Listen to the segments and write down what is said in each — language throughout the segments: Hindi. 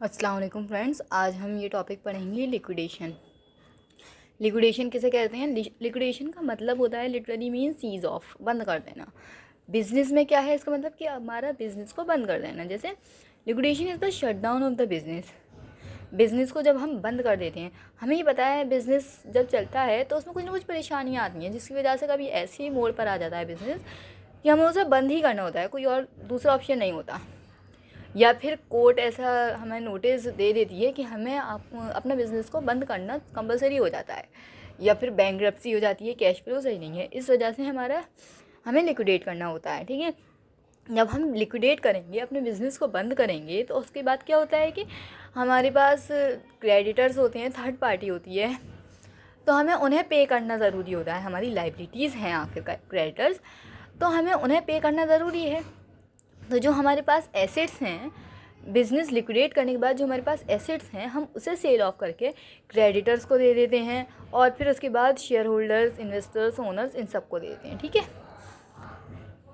अस्सलाम वालेकुम फ्रेंड्स, आज हम ये टॉपिक पढ़ेंगे लिक्विडेशन। लिक्विडेशन किसे कहते हैं? लिक्विडेशन का मतलब होता है लिटरली मीन सीज ऑफ, बंद कर देना। बिजनेस में क्या है इसका मतलब कि हमारा बिजनेस को बंद कर देना। जैसे liquidation is the shut down of the business. Business को जब हम बंद कर देते हैं, हमें ये पता है बिज़नेस जब चलता है तो उसमें कुछ ना कुछ परेशानियाँ आती हैं, जिसकी वजह से कभी ऐसे मोड़ पर आ जाता है बिज़नेस कि हमें उसे बंद ही करना होता है, कोई और दूसरा ऑप्शन नहीं होता। या फिर कोर्ट ऐसा हमें नोटिस दे देती है कि हमें अपना बिज़नेस को बंद करना कंपलसरी हो जाता है, या फिर बैंकरप्सी हो जाती है, कैश फ्लो सही नहीं है, इस वजह से हमें लिक्विडेट करना होता है। ठीक है, जब हम लिक्विडेट करेंगे, अपने बिज़नेस को बंद करेंगे, तो उसके बाद क्या होता है कि हमारे पास क्रेडिटर्स होते हैं, थर्ड पार्टी होती है, तो हमें उन्हें पे करना ज़रूरी होता है। हमारी लाइबिलिटीज़ हैं आखिरकार क्रेडिटर्स, तो हमें उन्हें पे करना ज़रूरी है। तो जो हमारे पास एसेट्स हैं, बिज़नेस लिक्विडेट करने के बाद जो हमारे पास एसेट्स हैं, हम उसे सेल ऑफ करके क्रेडिटर्स को दे देते हैं, और फिर उसके बाद शेयर होल्डर्स, इन्वेस्टर्स, ओनर्स, इन सबको दे देते हैं। ठीक है,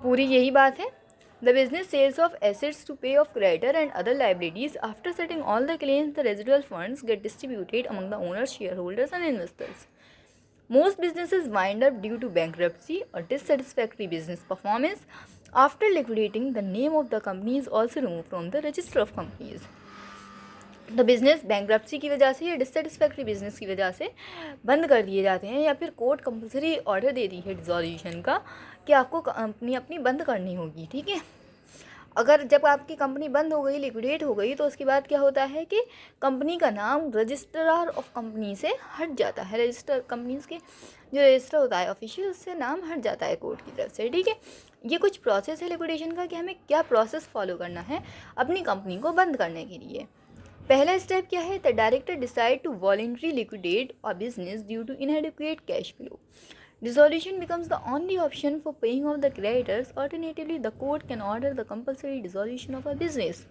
पूरी यही बात है। The business sells of assets to pay off creditor and other liabilities after settling all the claims, the residual funds get distributed among the owners, share holders and investors. Most businesses wind up due to bankruptcy or dissatisfactory business performance. After liquidating, the name of the company is also removed from the register of companies. तो बिज़नेस बैंकरप्सी की वजह से या डिससेटिस्फैक्ट्री बिजनेस की वजह से बंद कर दिए जाते हैं, या फिर कोर्ट कंपलसरी ऑर्डर दे दी है डिसॉल्यूशन का कि आपको कंपनी अपनी बंद करनी होगी। ठीक है, अगर जब आपकी कंपनी बंद हो गई, लिक्विडेट हो गई, तो उसके बाद क्या होता है कि कंपनी का नाम रजिस्ट्रार ऑफ कंपनी से हट जाता है। रजिस्टर कंपनीज के जो रजिस्टर होता है ऑफिशियल, उससे नाम हट जाता है कोर्ट की तरफ से। ठीक है, ये कुछ प्रोसेस है लिक्विडेशन का कि हमें क्या प्रोसेस फॉलो करना है अपनी कंपनी को बंद करने के लिए। पहला स्टेप क्या है? The director decide to voluntary liquidate a business due to inadequate cash flow. Dissolution becomes the only option for paying off the creditors. Alternatively, the court can order the compulsory dissolution of a business.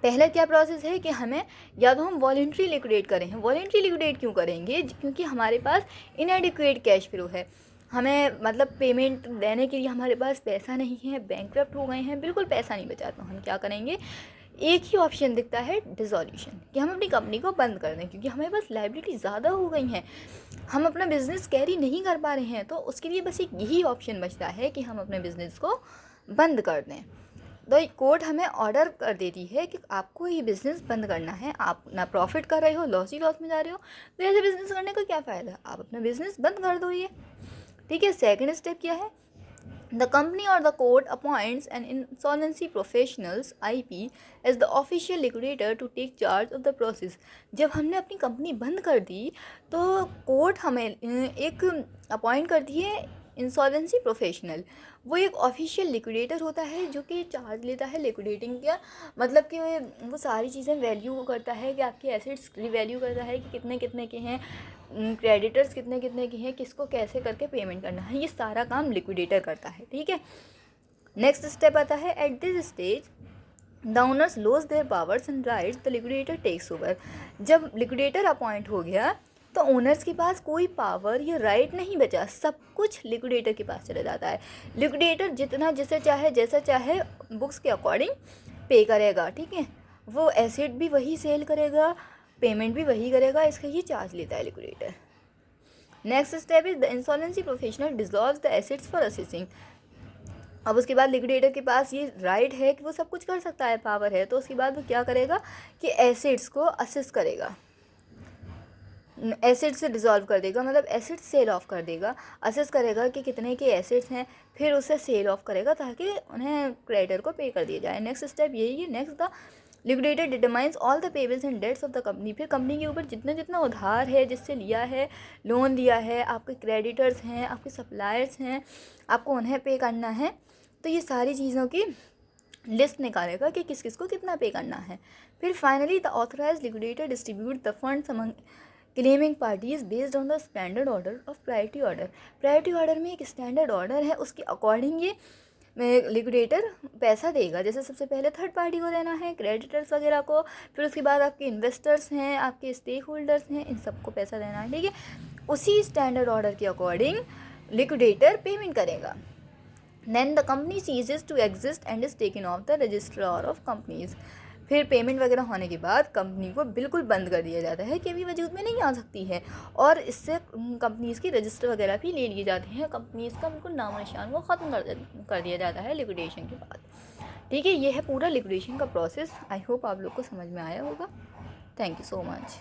पहला क्या प्रोसेस है कि हमें या तो हम वॉलेंट्री लिक्विडेट करें। वॉलेंट्री लिक्विडेट क्यों करेंगे? क्योंकि हमारे पास इनएडिक्वेट कैश फ्लो है, हमें मतलब पेमेंट देने के लिए हमारे पास पैसा नहीं है, बैंकरप्ट हो गए हैं, बिल्कुल पैसा नहीं बचा, तो हम क्या करेंगे? एक ही ऑप्शन दिखता है डिसॉल्यूशन, कि हम अपनी कंपनी को बंद कर दें, क्योंकि हमारे पास लाइबिलिटी ज़्यादा हो गई हैं, हम अपना बिज़नेस कैरी नहीं कर पा रहे हैं। तो उसके लिए बस एक यही ऑप्शन बचता है कि हम अपने बिज़नेस को बंद कर दें। तो कोर्ट हमें ऑर्डर कर देती है कि आपको ये बिज़नेस बंद करना है। आप ना प्रॉफिट कर रहे हो, लॉस ही लॉस में जा रहे हो, तो ऐसे बिज़नेस करने का क्या फ़ायदा? आप अपना बिज़नेस बंद कर दो ये। ठीक है, सेकंड स्टेप क्या है? The company or the court appoints an insolvency professionals (IP) as the official liquidator to take charge of the process. जब हमने अपनी कंपनी बंद कर दी, तो कोर्ट हमें एक अपॉइंट करती है इंसॉल्वेंसी प्रोफेशनल। वो एक ऑफिशियल लिक्विडेटर होता है जो कि चार्ज लेता है लिक्विडेटिंग का, मतलब कि वो सारी चीज़ें वैल्यू करता है कि आपके एसेट्स वैल्यू करता है कि कितने कितने के हैं, क्रेडिटर्स कितने कितने के हैं, किसको कैसे करके पेमेंट करना है, ये सारा काम लिक्विडेटर करता है। ठीक है, नेक्स्ट स्टेप आता है at this stage the owners lose their powers and rights, the liquidator takes over. जब लिक्विडेटर अपॉइंट हो गया तो ओनर्स के पास कोई पावर या राइट नहीं बचा, सब कुछ लिक्विडेटर के पास चला जाता है। लिक्विडेटर जितना जिसे चाहे जैसा चाहे बुक्स के अकॉर्डिंग पे करेगा। ठीक है, वो एसेट भी वही सेल करेगा, पेमेंट भी वही करेगा, इसका ये चार्ज लेता है liquidator. Next step is the insolvency professional dissolves the assets for assessing. अब उसके बाद लिक्विडेटर के पास ये राइट है कि वो सब कुछ कर सकता है, पावर है, तो उसके बाद वो क्या करेगा कि एसेट्स को असेस करेगा, एसेट से डिज़ोल्व कर देगा, मतलब एसेट सेल ऑफ कर देगा, असेस करेगा कि कितने के एसेट्स हैं, फिर उसे सेल ऑफ करेगा ताकि उन्हें क्रेडिटर को पे कर दिया जाए। नेक्स्ट स्टेप यही है। Next the liquidator determines all the payables and debts of the company. फिर कंपनी के ऊपर जितना जितना उधार है, जिससे लिया है, लोन लिया है, आपके क्रेडिटर्स हैं, आपके सप्लायर्स हैं, आपको उन्हें पे करना है, तो ये सारी चीज़ों की लिस्ट निकालेगा कि किस किस को कितना पे करना है। फिर finally the authorise liquidator distribute the funds among claiming parties based on the standard order of priority order. Priority order में एक स्टैंडर्ड ऑर्डर है, उसके अकॉर्डिंग ये लिक्विडेटर पैसा देगा। जैसे सबसे पहले थर्ड पार्टी को देना है, क्रेडिटर्स वगैरह को, फिर उसके बाद आपके इन्वेस्टर्स हैं, आपके स्टेक होल्डर्स हैं, इन सबको पैसा देना है। ठीक है, उसी स्टैंडर्ड ऑर्डर के अकॉर्डिंग लिक्विडेटर पेमेंट करेगा. Then the company ceases to exist and is taken off the registrar of companies. फिर पेमेंट वगैरह होने के बाद कंपनी को बिल्कुल बंद कर दिया जाता है कि अभी वजूद में नहीं आ सकती है, और इससे कंपनीज़ की रजिस्टर वगैरह भी ले लिए जाते हैं, कंपनीज़ का बिल्कुल नामो निशान वो ख़त्म कर दिया जाता है लिक्विडेशन के बाद। ठीक है, ये है पूरा लिक्विडेशन का प्रोसेस। आई होप आप लोग को समझ में आया होगा। Thank you so much.